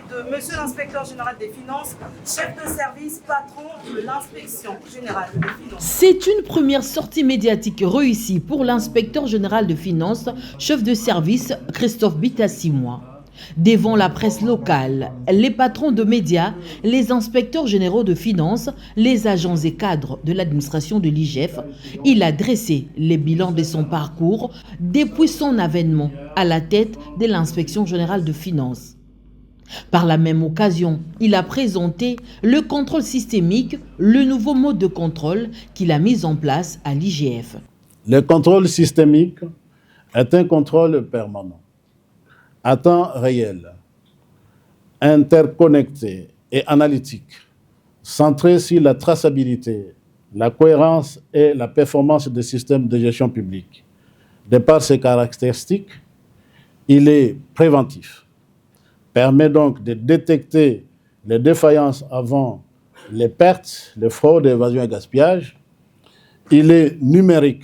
de Monsieur l'inspecteur général des finances, chef de service, patron de l'inspection générale des finances. C'est une première sortie médiatique réussie pour l'inspecteur général de finances, chef de service Christophe Bitassi-Moi. Devant la presse locale, les patrons de médias, les inspecteurs généraux de finances, les agents et cadres de l'administration de l'IGF, il a dressé les bilans de son parcours depuis son avènement à la tête de l'inspection générale de finances. Par la même occasion, il a présenté le contrôle systémique, le nouveau mode de contrôle qu'il a mis en place à l'IGF. Le contrôle systémique est un contrôle permanent, à temps réel, interconnecté et analytique, centré sur la traçabilité, la cohérence et la performance des systèmes de gestion publique. De par ses caractéristiques, il est préventif, permet donc de détecter les défaillances avant les pertes, les fraudes, l'évasion et le gaspillage. Il est numérique,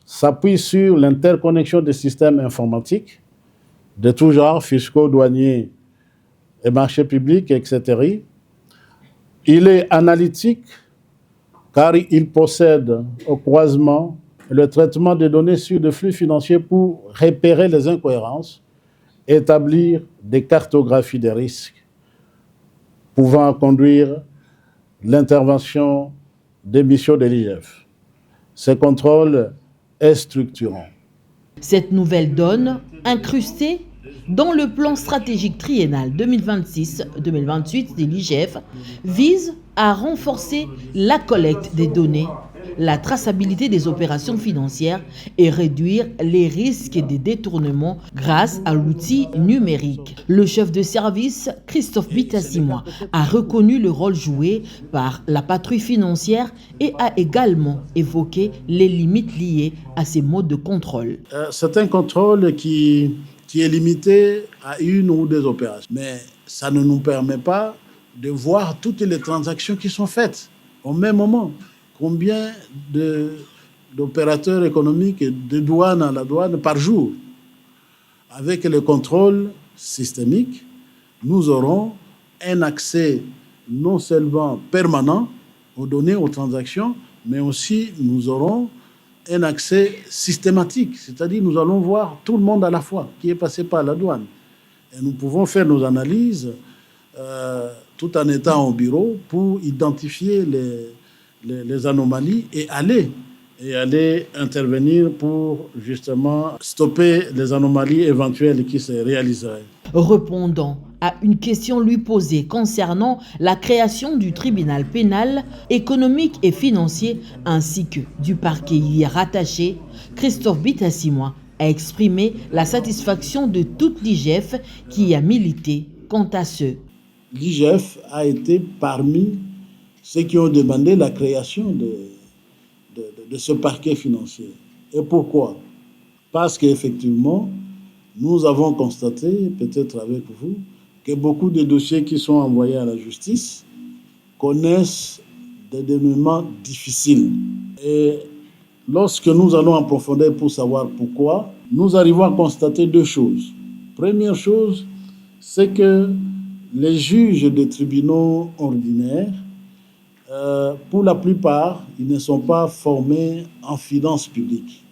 s'appuie sur l'interconnexion des systèmes informatiques de tout genre, fiscaux, douaniers et marchés publics, etc. Il est analytique car il possède au croisement le traitement des données sur des flux financiers pour repérer les incohérences, établir des cartographies des risques pouvant conduire l'intervention des missions de l'IGF. Ce contrôle est structurant. Cette nouvelle donne, incrustée dans le plan stratégique triennal 2026-2028 de l'IGF, vise à renforcer la collecte des données, la traçabilité des opérations financières et réduire les risques de détournement grâce à l'outil numérique. Le chef de service, Christophe Bitassi-Moi, a reconnu le rôle joué par la patrouille financière et a également évoqué les limites liées à ces modes de contrôle. C'est un contrôle qui est limité à une ou deux opérations, mais ça ne nous permet pas de voir toutes les transactions qui sont faites au même moment. Combien d'opérateurs économiques et de douane à la douane par jour. Avec le contrôle systémique, nous aurons un accès non seulement permanent aux données, aux transactions, mais aussi nous aurons un accès systématique, c'est-à-dire nous allons voir tout le monde à la fois qui est passé par la douane. Et nous pouvons faire nos analyses tout en étant au bureau pour identifier les anomalies et aller intervenir pour justement stopper les anomalies éventuelles qui se réaliseraient. Répondant à une question lui posée concernant la création du tribunal pénal, économique et financier ainsi que du parquet y rattaché, Christophe Bitassi-Moi a exprimé la satisfaction de toute l'IGF qui a milité quant à ce. L'IGF a été parmi ceux qui ont demandé la création de ce parquet financier. Et pourquoi? Parce qu'effectivement, nous avons constaté, peut-être avec vous, que beaucoup de dossiers qui sont envoyés à la justice connaissent des dénouements difficiles. Et lorsque nous allons en profondeur pour savoir pourquoi, nous arrivons à constater deux choses. Première chose, c'est que les juges des tribunaux ordinaires, pour la plupart, ils ne sont pas formés en finances publiques.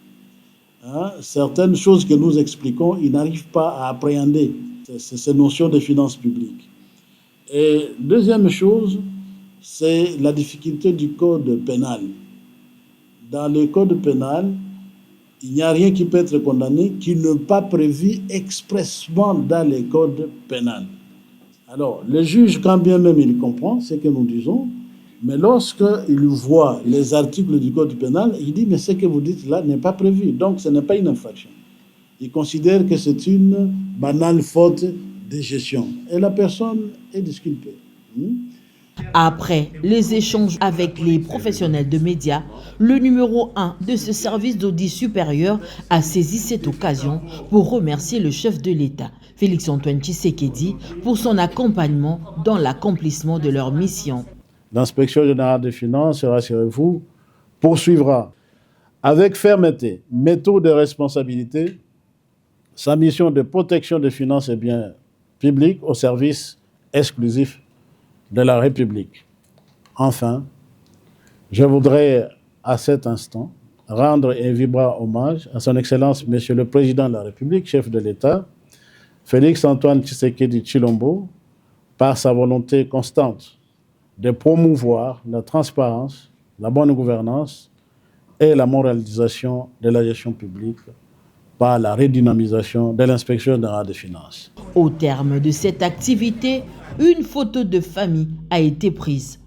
Certaines choses que nous expliquons, ils n'arrivent pas à appréhender ces notions de finances publiques. Et deuxième chose, c'est la difficulté du code pénal. Dans le code pénal, il n'y a rien qui peut être condamné qui n'est pas prévu expressément dans le code pénal. Alors, le juge, quand bien même il comprend ce que nous disons, mais lorsqu'il voit les articles du code pénal, il dit, mais ce que vous dites là n'est pas prévu, donc ce n'est pas une infraction. Il considère que c'est une banale faute de gestion. Et la personne est disculpée. Après les échanges avec les professionnels de médias, le numéro 1 de ce service d'audit supérieur a saisi cette occasion pour remercier le chef de l'État, Félix-Antoine Tshisekedi, pour son accompagnement dans l'accomplissement de leur mission. L'inspection générale des finances, rassurez-vous, poursuivra avec fermeté, méthode de responsabilité, sa mission de protection des finances et biens publics au service exclusif de la République. Enfin, je voudrais à cet instant rendre un vibrant hommage à son Excellence Monsieur le Président de la République, chef de l'État, Félix-Antoine Tshisekedi Tshilombo, par sa volonté constante de promouvoir la transparence, la bonne gouvernance et la moralisation de la gestion publique par la redynamisation de l'inspection générale des finances. Au terme de cette activité, une photo de famille a été prise.